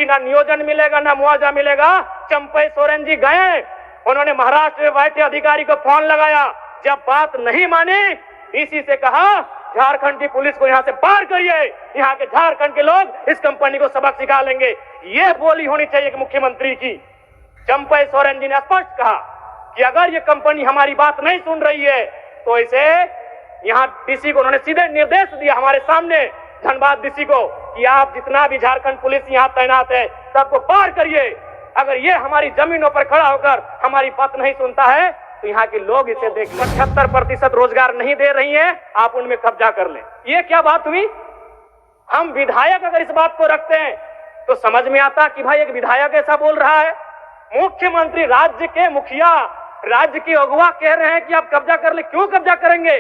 ना नियोजन मिलेगा ना मुआवजा मिलेगा। चंपई सोरेन जी गए, उन्होंने महाराष्ट्र में बैठे अधिकारी को फोन लगाया, जब बात नहीं मानी इसी से कहा झारखंड की पुलिस को यहां से बाहर करिए, यहां के झारखंड के लोग इस कंपनी को सबक सिखा लेंगे। यह बोली होनी चाहिए मुख्यमंत्री की। चंपई सोरेन जी ने स्पष्ट कहा कि अगर ये कंपनी हमारी बात नहीं सुन रही है तो इसे यहां डीसी को उन्होंने सीधे निर्देश दिया हमारे सामने धनबाद डीसी को कि आप जितना भी झारखंड पुलिस यहां तैनात है सबको बाहर करिए। अगर ये हमारी जमीनों पर खड़ा होकर हमारी बात नहीं सुनता है तो यहाँ के लोग इसे देख लें। 75% रोजगार नहीं दे रही है, आप उनमें कब्जा कर लें। ये क्या बात हुई? हम विधायक अगर इस बात को रखते हैं तो समझ में आता कि भाई एक विधायक ऐसा बोल रहा है। मुख्यमंत्री, राज्य के मुखिया, राज्य के अगुवा कह रहे हैं कि आप कब्जा कर ले। क्यों कब्जा करेंगे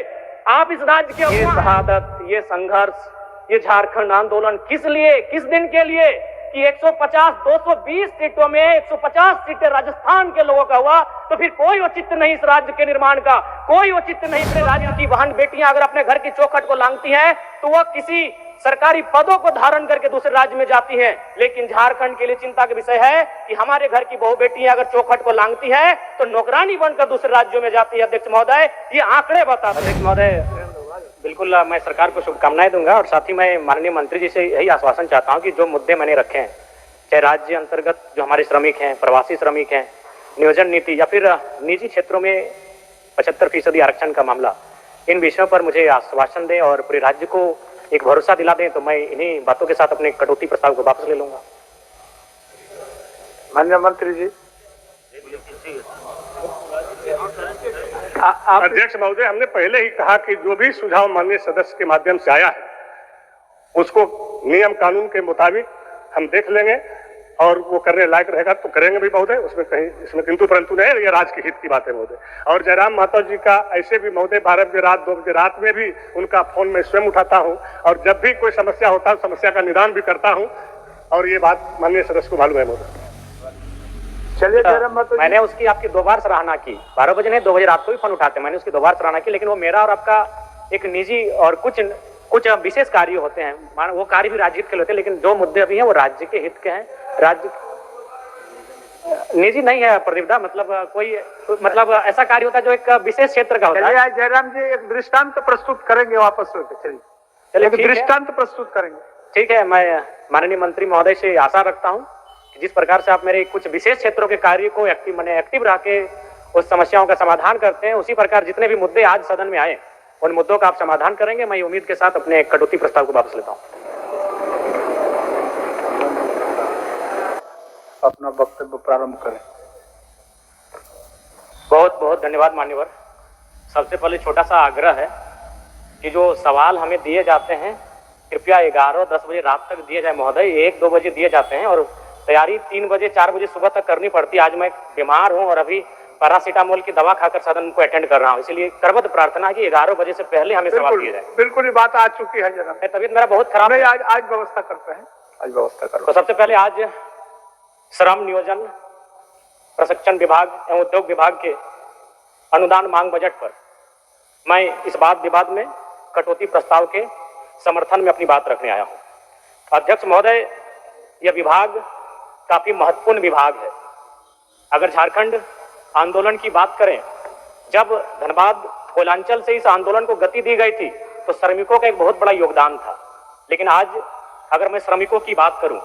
आप इस राज्य के? ये शहादत, ये संघर्ष, ये झारखंड आंदोलन किस लिए, किस दिन के लिए कि 150-220 सीटों में 150 सीटें राजस्थान के लोगों का हुआ तो फिर कोई औचित्य नहीं इस राज्य के निर्माण का, कोई औचित्य नहीं। अपने राज्य की बहन बेटियां अगर अपने घर की चौखट को लांघती हैं तो वह किसी सरकारी पदों को धारण करके दूसरे राज्य में जाती हैं, लेकिन झारखंड के लिए चिंता का विषय है कि हमारे घर की बहु बेटियां अगर चौखट को लांघती है तो नौकरानी बनकर दूसरे राज्यों में जाती है। अध्यक्ष महोदय, ये आंकड़े बताते हैं। अध्यक्ष महोदय, बिल्कुल मैं सरकार को शुभकामनाएं दूंगा और साथ ही मैं माननीय मंत्री जी से यही आश्वासन चाहता हूं कि जो मुद्दे मैंने रखे हैं, चाहे राज्य अंतर्गत जो हमारे श्रमिक हैं, प्रवासी श्रमिक हैं, नियोजन नीति या फिर निजी क्षेत्रों में 75% आरक्षण का मामला, इन विषयों पर मुझे आश्वासन दें और पूरे राज्य को एक भरोसा दिला दें तो मैं इन्हीं बातों के साथ अपने कटौती प्रस्ताव को वापस ले लूंगा। माननीय मंत्री जी। अध्यक्ष महोदय, हमने पहले ही कहा कि जो भी सुझाव माननीय सदस्य के माध्यम से आया है उसको नियम कानून के मुताबिक हम देख लेंगे और वो करने लायक रहेगा तो करेंगे भी महोदय, उसमें कहीं इसमें किंतु परंतु नहीं है। ये राज्य के हित की बात है महोदय। और जयराम महतो जी का ऐसे भी महोदय 12 बजे रात 2 बजे रात में भी उनका फोन मैं स्वयं उठाता हूं और जब भी कोई समस्या होता है समस्या का निदान भी करता हूं और ये बात माननीय सदस्य को मालूम है महोदय। चलिए जयराम महतो, मैंने उसकी आपकी 2 बार सराहना की। 12 बजे नहीं, 2 बजे रात को भी फोन उठाते, मैंने उसकी 2 बार सराहना की, लेकिन वो मेरा और आपका एक निजी और कुछ विशेष कार्य होते हैं, वो कार्य भी राज्य हित के होते हैं, लेकिन जो मुद्दे अभी हैं वो राज्य के हित के हैं। राज्य निजी नहीं है प्रदीप दा, मतलब ऐसा कार्य होता है जो एक विशेष क्षेत्र का होता है। जयराम जी एक दृष्टांत प्रस्तुत करेंगे वापस होकर, चलिए दृष्टांत प्रस्तुत करेंगे। ठीक है, मैं माननीय मंत्री महोदय से आशा रखता हूं कि जिस प्रकार से आप मेरे कुछ विशेष क्षेत्रों के कार्य को एक्टिव रह के उस समस्याओं का समाधान करते हैं, उसी प्रकार जितने भी मुद्दे आज सदन में आए उन मुद्दों का आप समाधान करेंगे। मैं उम्मीद के साथ अपने कटौती प्रस्ताव को वापस लेता हूं। अपना वक्तव्य प्रारंभ करें। बहुत बहुत धन्यवाद मान्यवर। सबसे पहले छोटा सा आग्रह है कि जो सवाल हमें दिए जाते हैं कृपया 11-10 बजे रात तक दिए जाए महोदय। 1-2 बजे दिए जाते हैं और तैयारी 3 बजे 4 बजे सुबह तक करनी पड़ती है। आज मैं बीमार हूं और अभी पैरासीटामोल की दवा खाकर सदन को अटेंड कर रहा हूं, इसलिए करबद्ध प्रार्थना है कि 11 बजे से पहले हमें सवाल दिए जाए। बिल्कुल ये बात आ चुकी है जरा, तबीयत मेरा बहुत खराब है। आज व्यवस्था करते हैं, आज व्यवस्था करो। तो सबसे पहले आज श्रम नियोजन प्रशिक्षण विभाग एवं उद्योग विभाग के अनुदान मांग बजट पर मैं इस वाद विवाद में कटौती प्रस्ताव के समर्थन में अपनी बात रखने आया हूं। अध्यक्ष महोदय, यह विभाग काफी महत्वपूर्ण विभाग है। अगर झारखंड आंदोलन की बात करें, जब धनबाद कोलांचल से इस आंदोलन को गति दी गई थी तो श्रमिकों का एक बहुत बड़ा योगदान था। लेकिन आज अगर मैं श्रमिकों की बात करूं,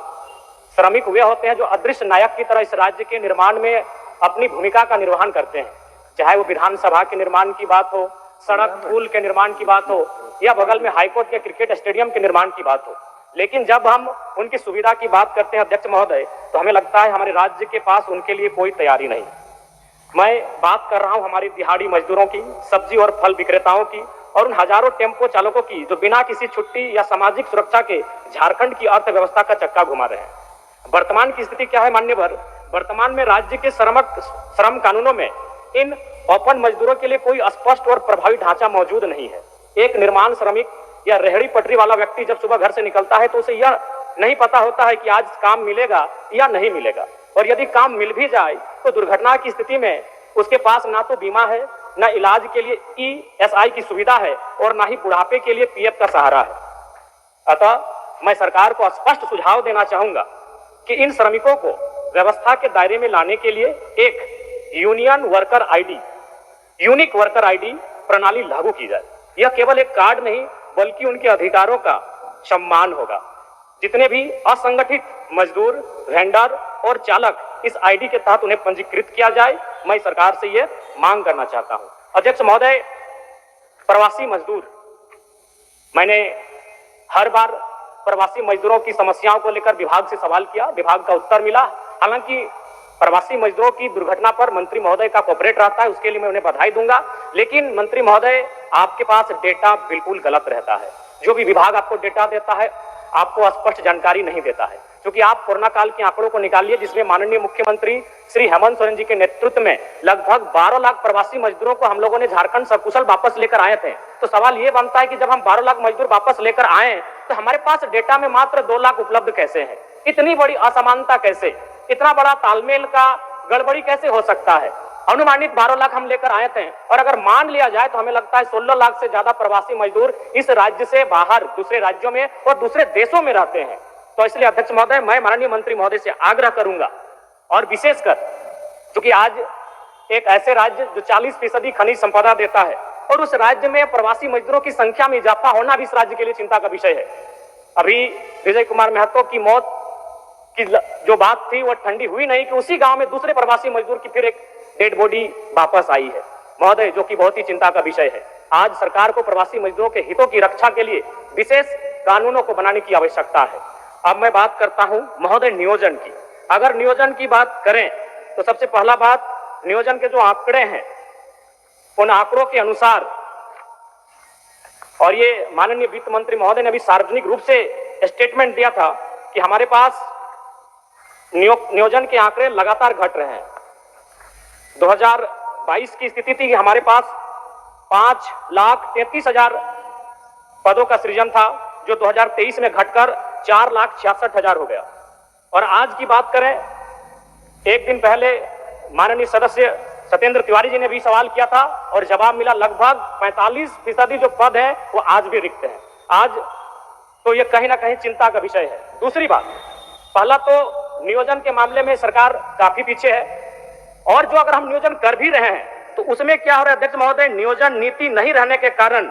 श्रमिक वे होते हैं जो अदृश्य नायक की तरह इस राज्य के निर्माण में अपनी भूमिका का निर्वहन करते हैं, चाहे वो विधानसभा के निर्माण की बात हो, सड़क पुल के निर्माण की बात हो या बगल में हाईकोर्ट के क्रिकेट स्टेडियम के निर्माण की बात हो। लेकिन जब हम उनकी सुविधा की बात करते हैं अध्यक्ष महोदय, तो हमें लगता है हमारे राज्य के पास उनके लिए कोई तैयारी नहीं। मैं बात कर रहा हूं हमारी दिहाड़ी मजदूरों की, सब्जी और फल विक्रेताओं की और उन हजारों टेम्पो चालकों की जो बिना किसी छुट्टी या सामाजिक सुरक्षा के झारखंड की अर्थव्यवस्था का चक्का घुमा रहे हैं। वर्तमान की स्थिति क्या है मान्यवर? वर्तमान में राज्य के श्रम कानूनों में इन ओपन मजदूरों के लिए कोई स्पष्ट और प्रभावी ढांचा मौजूद नहीं है। एक निर्माण श्रमिक या रेहड़ी पटरी वाला व्यक्ति जब सुबह घर से निकलता है तो उसे यह नहीं पता होता है कि आज काम मिलेगा या नहीं मिलेगा, और यदि काम मिल भी जाए तो दुर्घटना की स्थिति में उसके पास ना तो बीमा है, ना इलाज के लिए ESI की सुविधा है और ना ही बुढ़ापे के लिए PF का सहारा है। अतः मैं सरकार को स्पष्ट सुझाव देना चाहूंगा कि इन श्रमिकों को व्यवस्था के दायरे में लाने के लिए एक union worker ID, unique worker ID प्रणाली लागू की जाए। यह केवल एक कार्ड नहीं बल्कि उनके अधिकारों का सम्मान होगा। जितने भी असंगठित मजदूर, वेंडर और चालक इस आईडी के तहत उन्हें पंजीकृत किया जाए, मैं सरकार से यह मांग करना चाहता हूं। अध्यक्ष महोदय, प्रवासी मजदूर, मैंने हर बार प्रवासी मजदूरों की समस्याओं को लेकर विभाग से सवाल किया, विभाग का उत्तर मिला। हालांकि प्रवासी मजदूरों की दुर्घटना पर मंत्री महोदय का कोऑपरेट रहता है, उसके लिए मैं उन्हें बधाई दूंगा। लेकिन मंत्री महोदय, आपके पास डेटा बिल्कुल गलत रहता है। जो भी विभाग आपको डेटा देता है आपको स्पष्ट जानकारी नहीं देता है, क्योंकि आप कोरोना काल के आंकड़ों को निकालिए जिसमें माननीय मुख्यमंत्री श्री हेमंत सोरेन जी के नेतृत्व में लगभग 12 लाख प्रवासी मजदूरों को हम लोगों ने झारखंड सकुशल वापस लेकर आए थे। तो सवाल ये बनता है कि जब हम 12 लाख मजदूर वापस लेकर आए तो हमारे पास डेटा में मात्र 2 लाख उपलब्ध कैसे है? इतनी बड़ी असमानता कैसे, इतना बड़ा तालमेल का गड़बड़ी कैसे हो सकता है? अनुमानित 12 लाख हम लेकर आए थे और अगर मान लिया जाए तो हमें लगता है 16 लाख से ज्यादा प्रवासी मजदूर इस राज्य से बाहर दूसरे राज्यों में और दूसरे देशों में रहते हैं। तो इसलिए अध्यक्ष महोदय, मैं माननीय मंत्री महोदय से आग्रह करूंगा, और विशेषकर क्योंकि आज एक ऐसे राज्य जो 40% खनिज संपदा देता है और उस राज्य में प्रवासी मजदूरों की संख्या में इजाफा होना भी इस राज्य के लिए चिंता का विषय है। अभी विजय कुमार महतो की मौत की जो बात थी वो ठंडी हुई नहीं कि उसी गांव में दूसरे प्रवासी मजदूर की फिर एक डेड बॉडी वापस आई है महोदय, जो कि बहुत ही चिंता का विषय है। आज सरकार को प्रवासी मजदूरों के हितों की रक्षा के लिए विशेष कानूनों को बनाने की आवश्यकता है। अब मैं बात करता हूं महोदय नियोजन की। अगर नियोजन की बात करें तो सबसे पहला बात, नियोजन के जो आंकड़े हैं उन आंकड़ों के अनुसार, और ये माननीय वित्त मंत्री महोदय ने अभी सार्वजनिक रूप से स्टेटमेंट दिया था कि हमारे पास नियोजन के आंकड़े लगातार घट रहे हैं। 2022 की स्थिति थी कि हमारे पास 5,33,000 पदों का सृजन था, जो 2023 में घटकर 4,66,000 हो गया। और आज की बात करें, एक दिन पहले माननीय सदस्य सत्येंद्र तिवारी जी ने भी सवाल किया था और जवाब मिला, लगभग 45% जो पद है वो आज भी रिक्त हैं। आज तो ये कहीं ना कहीं चिंता का विषय है। दूसरी बात, पहला तो नियोजन के मामले में सरकार काफी पीछे है, और जो अगर हम नियोजन कर भी रहे हैं तो उसमें क्या हो रहा है अध्यक्ष महोदय, नियोजन नीति नहीं रहने के कारण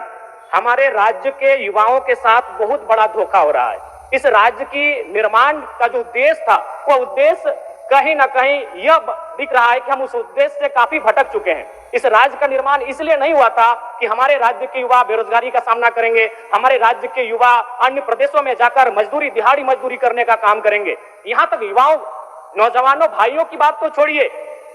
हमारे राज्य के युवाओं के साथ बहुत बड़ा धोखा हो रहा है। इस राज्य की निर्माण का जो उद्देश्य था वो उद्देश्य कहीं ना कहीं यह दिख रहा है कि हम उस उद्देश्य से काफी भटक चुके हैं। इस राज्य का निर्माण इसलिए नहीं हुआ था कि हमारे राज्य के युवा बेरोजगारी का सामना करेंगे, हमारे राज्य के युवा अन्य प्रदेशों में जाकर मजदूरी, दिहाड़ी मजदूरी करने का काम करेंगे। यहाँ तक युवाओं, नौजवानों, भाइयों की बात तो छोड़िए,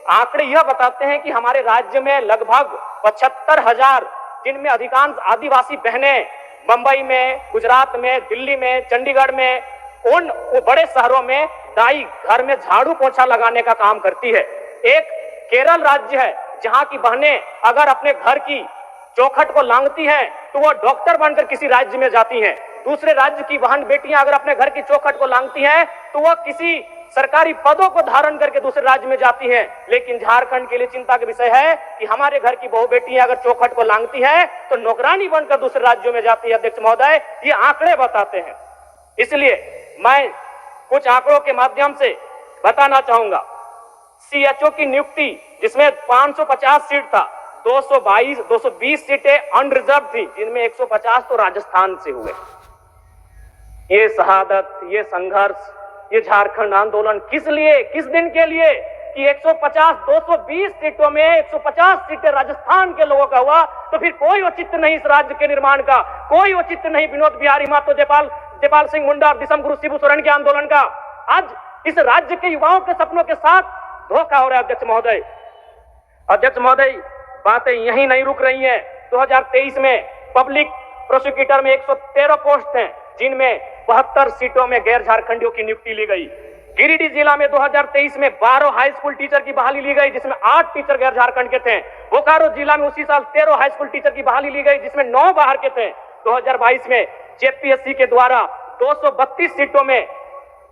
आंकड़े यह बताते हैं कि हमारे राज्य में लगभग 75,000, जिनमें अधिकांश आदिवासी बहनें बंबई में, गुजरात में, दिल्ली में, चंडीगढ़ में, उन बड़े शहरों में दाई घर में झाड़ू पोछा लगाने का काम करती है। एक केरल राज्य है जहां की बहनें अगर अपने घर की चौखट को लांघती हैं तो वो डॉक्टर बनकर किसी राज्य में जाती हैं। दूसरे राज्य की बहन बेटियां अगर अपने घर की चौखट को लांघती हैं तो वह किसी सरकारी पदों को धारण करके दूसरे राज्य में जाती हैं। लेकिन झारखंड के लिए चिंता का विषय है कि हमारे घर की बहु बेटियां अगर चौखट को लांघती हैं तो नौकरानी बनकर दूसरे राज्यों में जाती है। अध्यक्ष महोदय, ये आंकड़े बताते हैं। इसलिए मैं कुछ आंकड़ों के माध्यम से बताना चाहूंगा। सीएचओ की नियुक्ति जिसमें 550 सीट था, 220 सीटें अनरिजर्व थी, जिनमें 150 तो राजस्थान से हुए। ये शहादत, ये संघर्ष, ये झारखंड आंदोलन किस लिए, किस दिन के लिए कि 220 सीटों में 150 सीटें राजस्थान के लोगों का हुआ, तो फिर कोई औचित्य नहीं इस राज्य के निर्माण का, कोई औचित्य नहीं विनोद बिहारी महतो, जयपाल सिंह मुंडा और दिसम गुरु शिबू सोरेन के आंदोलन का। आज इस राज्य के युवाओं के सपनों के साथ धोखा हो रहा है। अध्यक्ष महोदय, बातें यहीं नहीं रुक रही हैं। 2023 में पब्लिक प्रोसिक्यूटर में 113 पोस्ट हैं, जिनमें 72 सीटों में गैर झारखंडियों की नियुक्ति ली गई। गिरिडीह जिला में 2023 में 12 हाई स्कूल टीचर की बहाली ली गई, जिसमें 8 टीचर गैर झारखंड के थे। बोकारो जिला में उसी साल 13 हाई स्कूल टीचर की बहाली ली गई, जिसमें 9 बाहर के थे। 2022 में जेपीएससी के द्वारा 232 सीटों में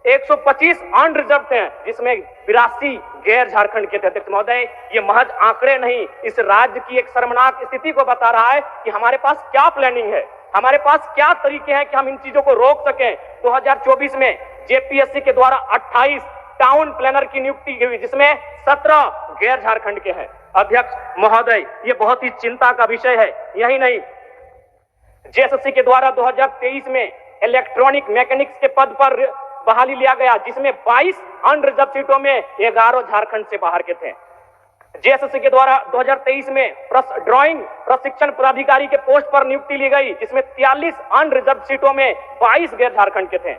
125 अनरिजर्व थे, जिसमें 82 गैर झारखंड के थे। अध्यक्ष महोदय, ये महज आंकड़े नहीं, इस राज्य की एक शर्मनाक स्थिति को बता रहा है कि हमारे पास क्या प्लानिंग है, हमारे पास क्या तरीके हैं कि हम इन चीजों को रोक सकें। 2024 में जेपीएससी के द्वारा 28 टाउन प्लानर की नियुक्ति हुई, जिसमें 17 गैर झारखंड के हैं। अध्यक्ष महोदय, ये बहुत ही चिंता का विषय है। यही नहीं, जेएसएससी के द्वारा 2023 में इलेक्ट्रॉनिक मैकेनिक्स के पद पर बहाली लिया गया, जिसमें 22 अनरिजर्व सीटों में 11 झारखंड से बाहर के थे। जेएसएससी के द्वारा 2023 में ड्राइंग प्रशिक्षण पदाधिकारी के पोस्ट पर नियुक्ति ली गई, जिसमें 43 अनरिजर्व सीटों में 22 गैर झारखंड के थे।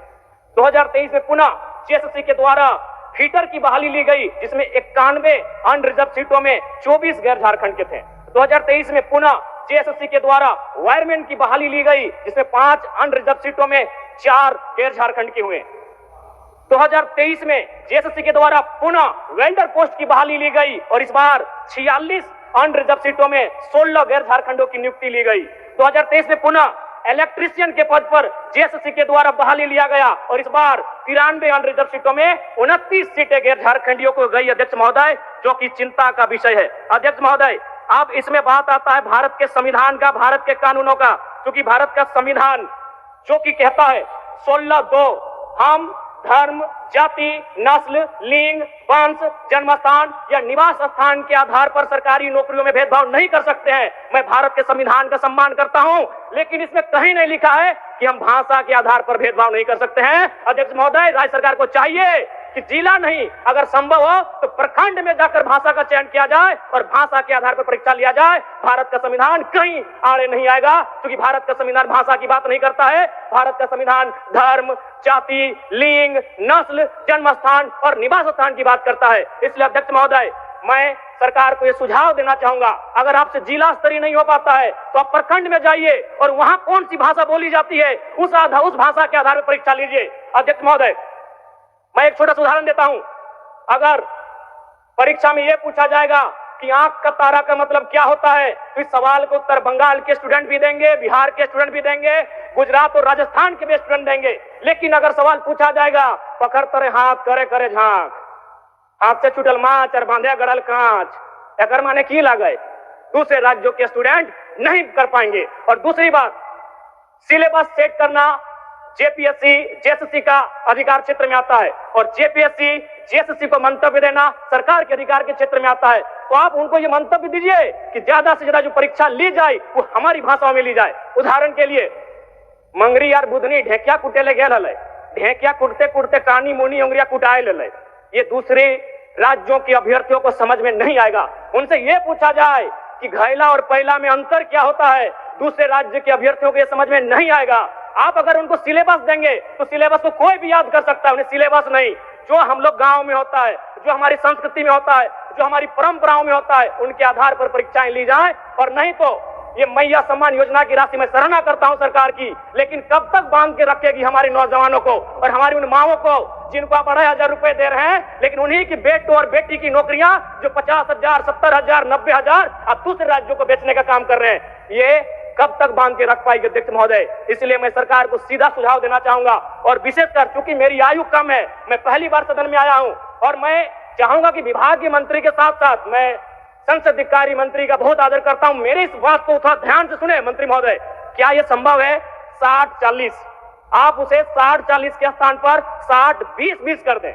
2023 में पुनः जेएसएससी के द्वारा फीटर की बहाली ली गई, जिसमें 91 अनरिजर्व सीटों में 24 गैर झारखंड के थे। 2023 में पुनः जेएसएससी के द्वारा वायरमैन की बहाली ली गई, जिसमें 5 अनरिजर्व सीटों में 4 गैर झारखंड के हुए। 2023 में जेएसएससी के द्वारा पुनः वेल्डर पोस्ट की बहाली ली गई और इस बार 46 अनरिजर्व सीटों में 16 गैर झारखंडों की नियुक्ति ली गई। 2023 में पुनः इलेक्ट्रीशियन के पद पर जेएसएससी के द्वारा बहाली लिया गया और इस बार 93 अनरिजर्व सीटों में 29 सीटें गैर झारखंडियों को गई। अध्यक्ष महोदय, जो कि चिंता का विषय है। अध्यक्ष महोदय, अब इसमें बात आता है भारत के संविधान का, भारत के कानूनों का, क्योंकि भारत का संविधान जो कि कहता है 16(2) हम धर्म, जाति, नस्ल, लिंग, वंश, जन्मस्थान या निवास स्थान के आधार पर सरकारी नौकरियों में भेदभाव नहीं कर सकते हैं। मैं भारत के संविधान का सम्मान करता हूं, लेकिन इसमें कहीं नहीं लिखा है कि हम भाषा के आधार पर भेदभाव नहीं कर सकते हैं। अध्यक्ष महोदय, राज्य सरकार को चाहिए कि जिला नहीं, अगर संभव हो तो प्रखंड में जाकर भाषा का चयन किया जाए और भाषा के आधार पर परीक्षा लिया जाए। भारत का संविधान कहीं आड़े नहीं आएगा, क्योंकि भारत का संविधान भाषा की बात नहीं करता है। भारत का संविधान धर्म, जाति, लिंग, नस्ल, जन्मस्थान और निवास स्थान की बात करता है। इसलिए अध्यक्ष महोदय, मैं सरकार को यह सुझाव देना चाहूंगा, अगर आपसे जिला स्तरीय नहीं हो पाता है तो आप प्रखंड में जाइए और वहां कौन सी भाषा बोली जाती है उस भाषा के आधार पर परीक्षा लीजिए। अध्यक्ष महोदय, मैं एक छोटा सा उदाहरण देता हूं। अगर परीक्षा में यह पूछा जाएगा कि आंख का तारा का मतलब क्या होता है, तो इस सवाल को उत्तर बंगाल के स्टूडेंट भी देंगे, बिहार के स्टूडेंट भी देंगे, गुजरात और राजस्थान के भी स्टूडेंट देंगे। लेकिन अगर सवाल पूछा जाएगा पकड़ तरे हाथ करे करे झांक, हाथ से छुटल माच और बांधे गड़ल कांच, एकर माने की लगे, दूसरे राज्यों के स्टूडेंट नहीं कर पाएंगे। और दूसरी बात, सिलेबस सेट करना जेपीएससी जेएसएससी का अधिकार क्षेत्र में आता है और जेपीएससी जेएसएससी को मंतव्य देना सरकार के अधिकार के क्षेत्र में आता है। तो आप उनको ये मंतव्य दीजिए कि ज्यादा से ज्यादा जो परीक्षा ली जाए वो हमारी भाषाओं में ली जाए। उदाहरण के लिए, मंगरी यार बुधनी ढेकिया कुटेले गेल हले, ढेकिया कुटते कुटते कानी मुनी उंगरिया कुटाए ले, ये दूसरे राज्यों के अभ्यर्थियों को समझ में नहीं आएगा। उनसे यह पूछा जाए कि घैला और पैला में अंतर क्या होता है, दूसरे राज्य के अभ्यर्थियों को यह समझ में नहीं आएगा। आप अगर उनको सिलेबस देंगे तो सिलेबस को कोई भी याद कर सकता है, उन्हें सिलेबस नहीं, जो हम लोग गांव में होता है, जो हमारी संस्कृति में होता है, जो हमारी परंपराओं में होता है, उनके आधार पर परीक्षाएं ली जाएं। और नहीं तो ये मैया सम्मान योजना की राशि मैं सराहना करता हूं सरकार की, लेकिन कब तक बांध के रखेगी हमारे नौजवानों को और हमारी उन माओं को जिनको आप 2,500 रुपए दे रहे हैं, लेकिन उन्हीं की बेटों और बेटी की नौकरियां जो 50,000, 70,000, 90,000 आप दूसरे राज्यों को बेचने का काम कर रहे हैं, ये कब तक बांध के रख पाएगी अध्यक्ष महोदय। इसलिए मैं सरकार को सीधा सुझाव देना चाहूंगा और विशेषकर चूंकि मेरी आयु कम है, मैं पहली बार सदन में आया हूं और मैं चाहूंगा कि विभागीय मंत्री के साथ साथ मैं संसदीय कार्य मंत्री का बहुत आदर करता हूं, मेरी इस बात को थोड़ा ध्यान से सुने मंत्री महोदय। क्या यह संभव है 60-40, आप उसे 60-40 के स्थान पर 60-20-20 कर दें।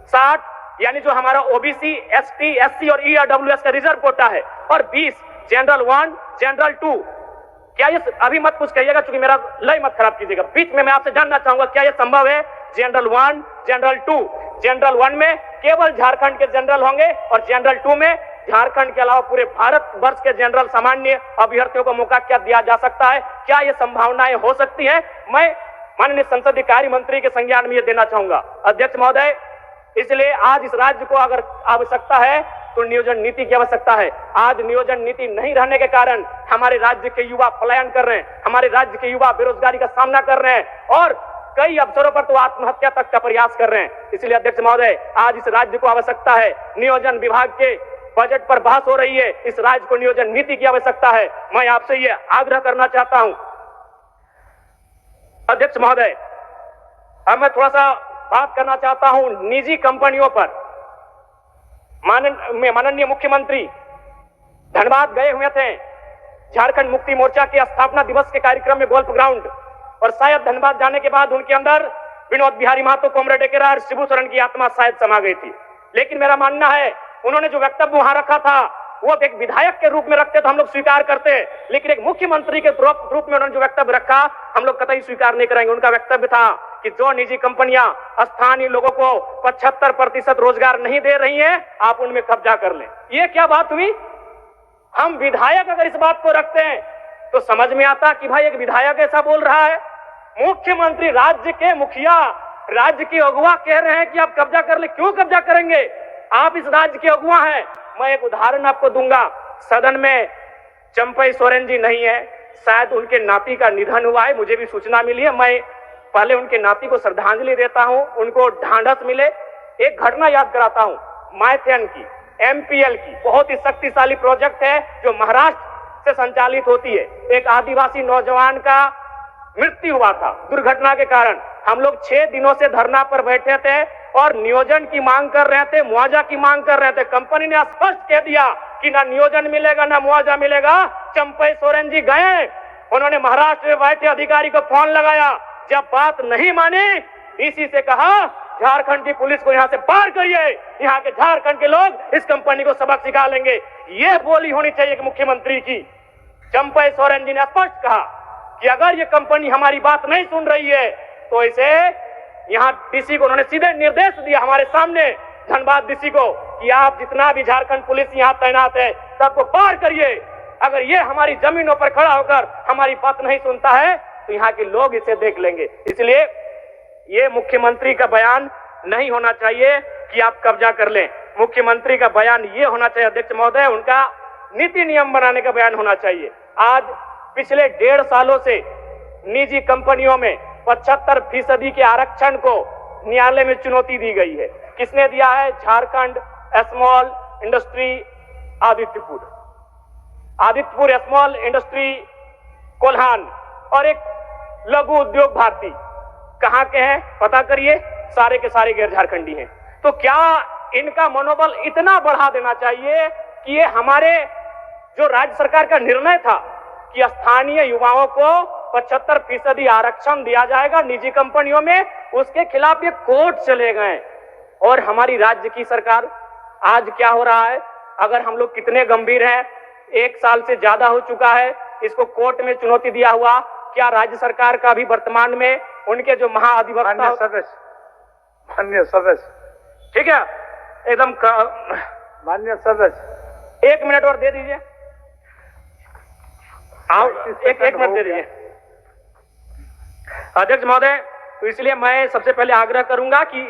60 यानी जो हमारा ओबीसी, एसटी, एससी और ईडब्ल्यूएस का रिजर्व कोटा है और 20 जनरल 1, जनरल 2। क्या ये, अभी मत कुछ कहिएगा क्योंकि मेरा लय मत खराब कीजिएगा, बीच में मैं आपसे जानना चाहूंगा क्या यह संभव है जनरल 1, जनरल 2। जनरल 1 में केवल झारखंड के जनरल होंगे और जनरल 2 में झारखंड के अलावा पूरे भारत वर्ष के जनरल सामान्य अभ्यर्थियों को मौका क्या दिया जा सकता है, क्या ये संभावनाएं हो सकती हैं, मैं माननीय संसदीय कार्य मंत्री के संज्ञान में ये देना चाहूंगा अध्यक्ष महोदय। इसलिए आज इस राज्य को अगर आवश्यकता है तो नियोजन नीति की आवश्यकता है। आज नियोजन नीति नहीं रहने के कारण हमारे राज्य के युवा पलायन कर रहे हैं, हमारे राज्य के युवा बेरोजगारी का सामना कर रहे हैं और कई अवसरों पर तो आत्महत्या तक का प्रयास कर रहे हैं। इसलिए अध्यक्ष महोदय, आज इस राज्य को आवश्यकता है, नियोजन विभाग के बजट पर बहस हो रही है, इस राज्य को नियोजन नीति की आवश्यकता है। मैं आपसे ये आग्रह करना चाहता हूं अध्यक्ष महोदय। अब मैं थोड़ा सा बात करना चाहता हूं निजी कंपनियों पर। माननीय मुख्यमंत्री धनबाद गए हुए थे झारखंड मुक्ति मोर्चा के स्थापना दिवस के कार्यक्रम में गोल्फ ग्राउंड, और शायद धनबाद जाने के बाद उनके अंदर विनोद बिहारी महतो, कॉमरेड डेकेरा और शिबू सोरेन की आत्मा शायद समा गई थी। लेकिन मेरा मानना है उन्होंने जो वक्तव्य वहां रखा था वो एक विधायक के रूप में रखते तो हम लोग स्वीकार करते, लेकिन एक मुख्यमंत्री के रूप में उन्होंने जो वक्तव्य रखा हम लोग कतई स्वीकार नहीं करेंगे। उनका वक्तव्य था कि जो निजी कंपनियां स्थानीय लोगों को 75% रोजगार नहीं दे रही हैं, आप उनमें कब्जा कर लें। ये क्या बात हुई? हम विधायक अगर इस बात को रखते हैं तो समझ में आता कि भाई एक विधायक ऐसा बोल रहा है। मुख्यमंत्री, राज्य के मुखिया, राज्य के अगुवा कह रहे हैं कि आप कब्जा कर ले। क्यों कब्जा करेंगे? आप इस राज्य के अगुवा हैं। मैं एक उदाहरण आपको दूंगा। सदन में चंपई सोरेन जी नहीं है, शायद उनके नाती का निधन हुआ है, मुझे भी सूचना मिली है। मैं पहले उनके नाती को श्रद्धांजलि देता हूं, उनको ढांढस मिले। एक घटना याद कराता हूं, माइथेन की, एमपीएल की, बहुत ही शक्तिशाली प्रोजेक्ट है जो महाराष्ट्र से संचालित होती है। एक आदिवासी नौजवान का मृत्यु हुआ था दुर्घटना के कारण। हम लोग 6 दिनों से धरना पर बैठे थे और नियोजन की मांग कर रहे थे, मुआवजा की मांग कर रहे थे। कंपनी ने स्पष्ट कह दिया कि ना नियोजन मिलेगा ना मुआवजा मिलेगा। चंपई सोरेन जी गए, उन्होंने महाराष्ट्र में बैठे अधिकारी को फोन लगाया। जब बात नहीं मानी, इसी से कहा झारखंड की पुलिस को यहाँ से पार करिए, यहाँ के झारखंड के लोग इस कंपनी को सबक सिखा लेंगे। ये बोली होनी चाहिए मुख्यमंत्री की। चंपई सोरेन जी ने स्पष्ट कहा कि अगर ये कंपनी हमारी बात नहीं सुन रही है तो इसे यहाँ डीसी को उन्होंने सीधे निर्देश दिया हमारे सामने, धनबाद डीसी को, कि आप जितना भी झारखंड पुलिस यहाँ तैनात है सबको पार करिए। अगर ये हमारी जमीनों पर खड़ा होकर हमारी बात नहीं सुनता है तो यहाँ के लोग इसे देख लेंगे। इसलिए ये मुख्यमंत्री का बयान नहीं होना चाहिए कि आप कब्जा कर लें। मुख्यमंत्री का बयान ये होना चाहिए, अध्यक्ष महोदय, उनका नीति नियम बनाने का बयान होना चाहिए। आज पिछले 1.5 सालों से निजी कंपनियों में 75% के आरक्षण को न्यायालय में चुनौती दी गई है। किसने दिया है? Jharkhand small industry Adityapur small industry Kolhan और एक लघु उद्योग भारती। कहां के हैं पता करिए, सारे के सारे गैर झारखंडी हैं। तो क्या इनका मनोबल इतना बढ़ा देना चाहिए कि ये हमारे जो राज्य सरकार का निर्णय था कि स्थानीय युवाओं को 75% आरक्षण दिया जाएगा निजी कंपनियों में, उसके खिलाफ ये कोर्ट चले गए। और हमारी राज्य की सरकार आज क्या हो रहा है? अगर हम लोग कितने गंभीर हैं, 1 साल से ज्यादा हो चुका है इसको कोर्ट में चुनौती दिया हुआ। क्या राज्य सरकार का भी वर्तमान में उनके जो महाअधिवक्ता, माननीय सदस्य, ठीक है, एकदम माननीय सदस्य 1 मिनट और दे दीजिए, एक मिनट दे दीजिए अध्यक्ष महोदय। तो इसलिए मैं सबसे पहले आग्रह करूंगा कि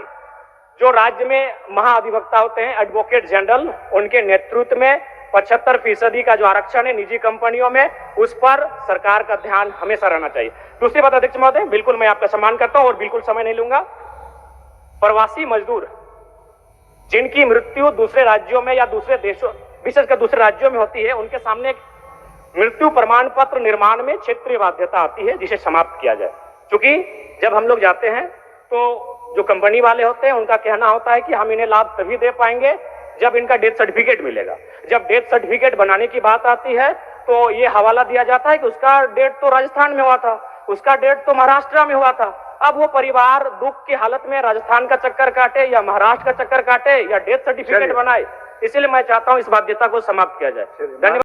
जो राज्य में महाअधिवक्ता होते हैं, एडवोकेट जनरल, उनके नेतृत्व में 75% का जो आरक्षण है निजी कंपनियों में, उस पर सरकार का ध्यान हमेशा रहना चाहिए। दूसरी बात अध्यक्ष महोदय, बिल्कुल मैं आपका सम्मान करता हूं और बिल्कुल समय नहीं लूंगा। प्रवासी मजदूर जिनकी मृत्यु दूसरे राज्यों में या दूसरे देशों, विशेषकर दूसरे राज्यों में होती है, उनके सामने मृत्यु प्रमाण पत्र निर्माण में क्षेत्रीय बाध्यता आती है, जिसे समाप्त किया जाए। क्योंकि जब हम लोग जाते हैं तो जो कंपनी वाले होते हैं उनका कहना होता है कि हम इन्हें लाभ तभी दे पाएंगे जब इनका डेथ सर्टिफिकेट मिलेगा। जब डेथ सर्टिफिकेट बनाने की बात आती है तो ये हवाला दिया जाता है कि उसका डेथ तो राजस्थान में हुआ था, उसका डेथ तो महाराष्ट्र में हुआ था। अब वो परिवार दुख की हालत में राजस्थान का चक्कर काटे या महाराष्ट्र का चक्कर काटे या डेथ सर्टिफिकेट बनाए। इसलिए मैं चाहता हूं इस बाध्यता को समाप्त किया जाए। धन्यवाद।